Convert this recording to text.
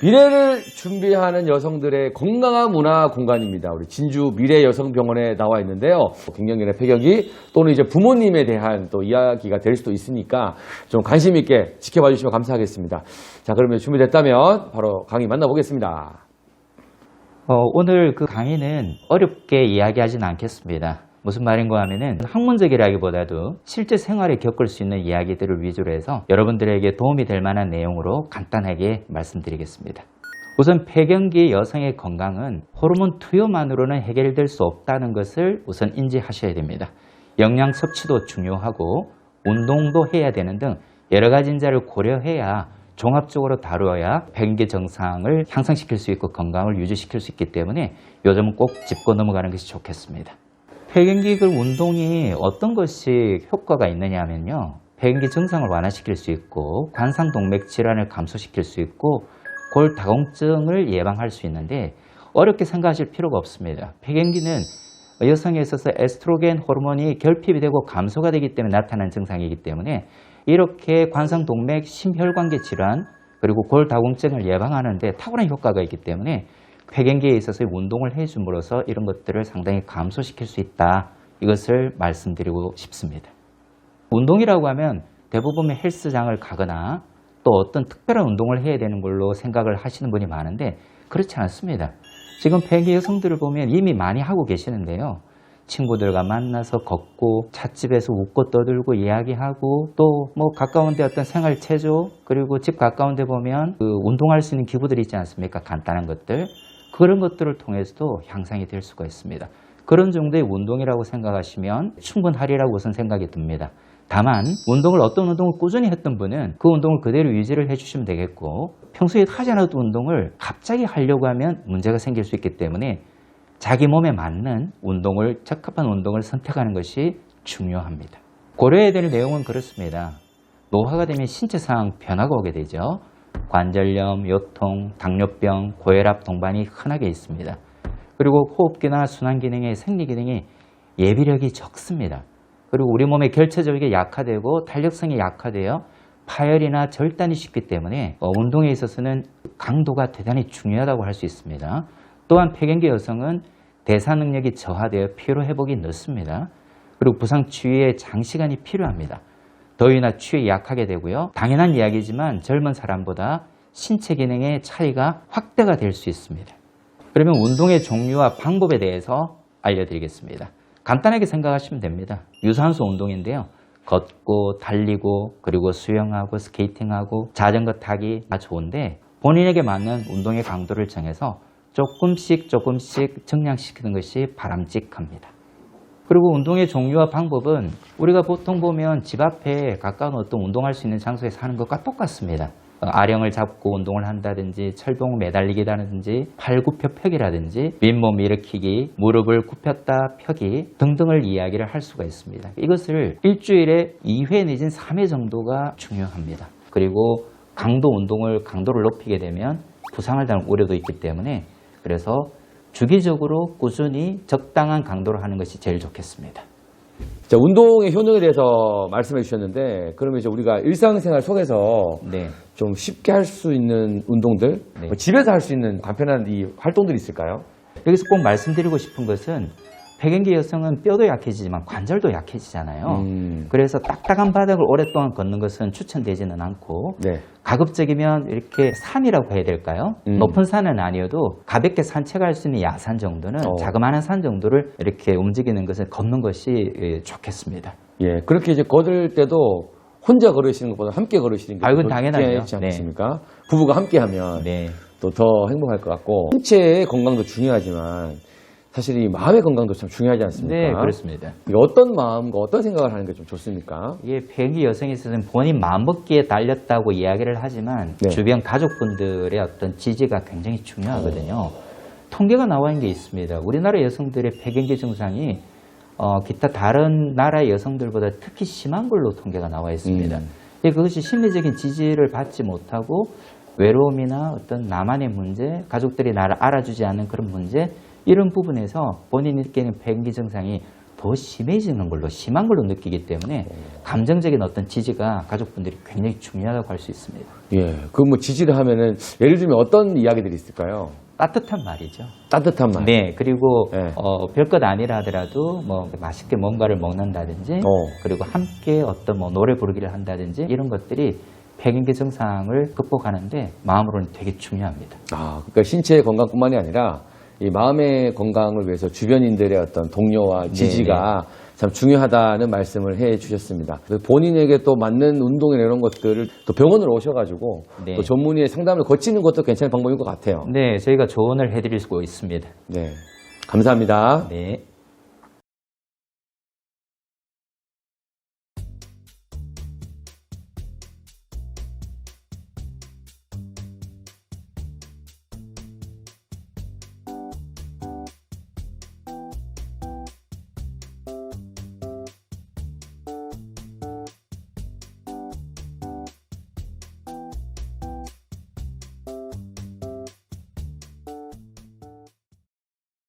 미래를 준비하는 여성들의 건강한 문화 공간입니다. 우리 진주 미래여성병원에 나와 있는데요. 갱년기나 폐경기 또는 이제 부모님에 대한 또 이야기가 될 수도 있으니까 좀 관심 있게 지켜봐 주시면 감사하겠습니다. 자, 그러면 준비됐다면 바로 강의 만나보겠습니다. 오늘 그 강의는 어렵게 이야기하지는 않겠습니다. 무슨 말인가 하면은 학문적이라기보다도 실제 생활에 겪을 수 있는 이야기들을 위주로 해서 여러분들에게 도움이 될 만한 내용으로 간단하게 말씀드리겠습니다. 우선 폐경기 여성의 건강은 호르몬 투여만으로는 해결될 수 없다는 것을 우선 인지하셔야 됩니다. 영양 섭취도 중요하고 운동도 해야 되는 등 여러 가지 인자를 고려해야 종합적으로 다루어야 폐경기 정상을 향상시킬 수 있고 건강을 유지시킬 수 있기 때문에 요점은 꼭 짚고 넘어가는 것이 좋겠습니다. 폐경기 운동이 어떤 것이 효과가 있느냐 하면요. 폐경기 증상을 완화시킬 수 있고 관상동맥 질환을 감소시킬 수 있고 골다공증을 예방할 수 있는데 어렵게 생각하실 필요가 없습니다. 폐경기는 여성에 있어서 에스트로겐 호르몬이 결핍이 되고 감소가 되기 때문에 나타나는 증상이기 때문에 이렇게 관상동맥 심혈관계 질환 그리고 골다공증을 예방하는 데 탁월한 효과가 있기 때문에 폐경기에 있어서 운동을 해줌으로써 이런 것들을 상당히 감소시킬 수 있다. 이것을 말씀드리고 싶습니다. 운동이라고 하면 대부분의 헬스장을 가거나 또 어떤 특별한 운동을 해야 되는 걸로 생각을 하시는 분이 많은데 그렇지 않습니다. 지금 폐경기 여성들을 보면 이미 많이 하고 계시는데요. 친구들과 만나서 걷고 찻집에서 웃고 떠들고 이야기하고 또 뭐 가까운 데 어떤 생활체조 그리고 집 가까운 데 보면 그 운동할 수 있는 기구들이 있지 않습니까? 간단한 것들. 그런 것들을 통해서도 향상이 될 수가 있습니다. 그런 정도의 운동이라고 생각하시면 충분하리라고 우선 생각이 듭니다. 다만 어떤 운동을 꾸준히 했던 분은 그 운동을 그대로 유지를 해주시면 되겠고 평소에 하지 않았던 운동을 갑자기 하려고 하면 문제가 생길 수 있기 때문에 자기 몸에 맞는 운동을 적합한 운동을 선택하는 것이 중요합니다. 고려해야 될 내용은 그렇습니다. 노화가 되면 신체상 변화가 오게 되죠. 관절염, 요통, 당뇨병, 고혈압 동반이 흔하게 있습니다. 그리고 호흡기나 순환기능의 생리기능이 예비력이 적습니다. 그리고 우리 몸의 결체적이 약화되고 탄력성이 약화되어 파열이나 절단이 쉽기 때문에 운동에 있어서는 강도가 대단히 중요하다고 할 수 있습니다. 또한 폐경기 여성은 대사 능력이 저하되어 피로 회복이 늦습니다. 그리고 부상 치유에 장시간이 필요합니다. 더위나 추위에 약하게 되고요. 당연한 이야기지만 젊은 사람보다 신체 기능의 차이가 확대가 될 수 있습니다. 그러면 운동의 종류와 방법에 대해서 알려드리겠습니다. 간단하게 생각하시면 됩니다. 유산소 운동인데요. 걷고 달리고 그리고 수영하고 스케이팅하고 자전거 타기 다 좋은데 본인에게 맞는 운동의 강도를 정해서 조금씩 증량시키는 것이 바람직합니다. 그리고 운동의 종류와 방법은 우리가 보통 보면 집 앞에 가까운 어떤 운동할 수 있는 장소에서 하는 것과 똑같습니다. 아령을 잡고 운동을 한다든지 철봉 매달리기라든지 팔굽혀 펴기라든지 윗몸 일으키기, 무릎을 굽혔다 펴기 등등을 이야기를 할 수가 있습니다. 이것을 일주일에 2회 내진 3회 정도가 중요합니다. 그리고 강도를 높이게 되면 부상을 당할 우려도 있기 때문에 그래서 주기적으로 꾸준히 적당한 강도로 하는 것이 제일 좋겠습니다. 자, 운동의 효능에 대해서 말씀해 주셨는데 그러면 이제 우리가 일상생활 속에서 좀 쉽게 할 수 있는 운동들, 집에서 할 수 있는 간편한 이 활동들이 있을까요? 여기서 꼭 말씀드리고 싶은 것은 폐경기 여성은 뼈도 약해지지만 관절도 약해지잖아요. 그래서 딱딱한 바닥을 오랫동안 걷는 것은 추천되지는 않고 가급적이면 이렇게 산이라고 해야 될까요? 높은 산은 아니어도 가볍게 산책할 수 있는 야산 정도는 자그마한 산 정도를 이렇게 움직이는 것을 걷는 것이 좋겠습니다. 예, 그렇게 이제 걸을 때도 혼자 걸으시는 것보다 함께 걸으시는 게 그건 당연하죠. 좋지 않습니까? 부부가 함께 하면 또 더 행복할 것 같고 신체의 건강도 중요하지만 사실 이 마음의 건강도 참 중요하지 않습니까? 네, 그렇습니다. 어떤 마음과 어떤 생각을 하는 게 좀 좋습니까? 이게 폐경기 여성에 있어서는 본인 마음먹기에 달렸다고 이야기를 하지만 주변 가족분들의 어떤 지지가 굉장히 중요하거든요. 통계가 나와 있는 게 있습니다. 우리나라 여성들의 폐경기 증상이 기타 다른 나라의 여성들보다 특히 심한 걸로 통계가 나와 있습니다. 그것이 심리적인 지지를 받지 못하고 외로움이나 어떤 나만의 문제, 가족들이 나를 알아주지 않는 그런 문제 이런 부분에서 본인이 느끼는 폐경기 증상이 더 심해지는 걸로, 심한 걸로 느끼기 때문에 감정적인 어떤 지지가 가족분들이 굉장히 중요하다고 할 수 있습니다. 예. 그 뭐 지지를 하면은 예를 들면 어떤 이야기들이 있을까요? 따뜻한 말이죠. 따뜻한 말. 네, 그리고 네. 별것 아니라 하더라도 뭐 맛있게 뭔가를 먹는다든지, 그리고 함께 어떤 뭐 노래 부르기를 한다든지 이런 것들이 폐경기 증상을 극복하는데 마음으로는 되게 중요합니다. 아, 그러니까 신체의 건강뿐만이 아니라 이 마음의 건강을 위해서 주변인들의 어떤 동료와 지지가 참 중요하다는 말씀을 해 주셨습니다. 본인에게 또 맞는 운동이나 이런 것들을 또 병원으로 오셔가지고 네. 또 전문의의 상담을 거치는 것도 괜찮은 방법인 것 같아요. 네, 저희가 조언을 해드릴 수 있습니다. 네. 감사합니다. 네.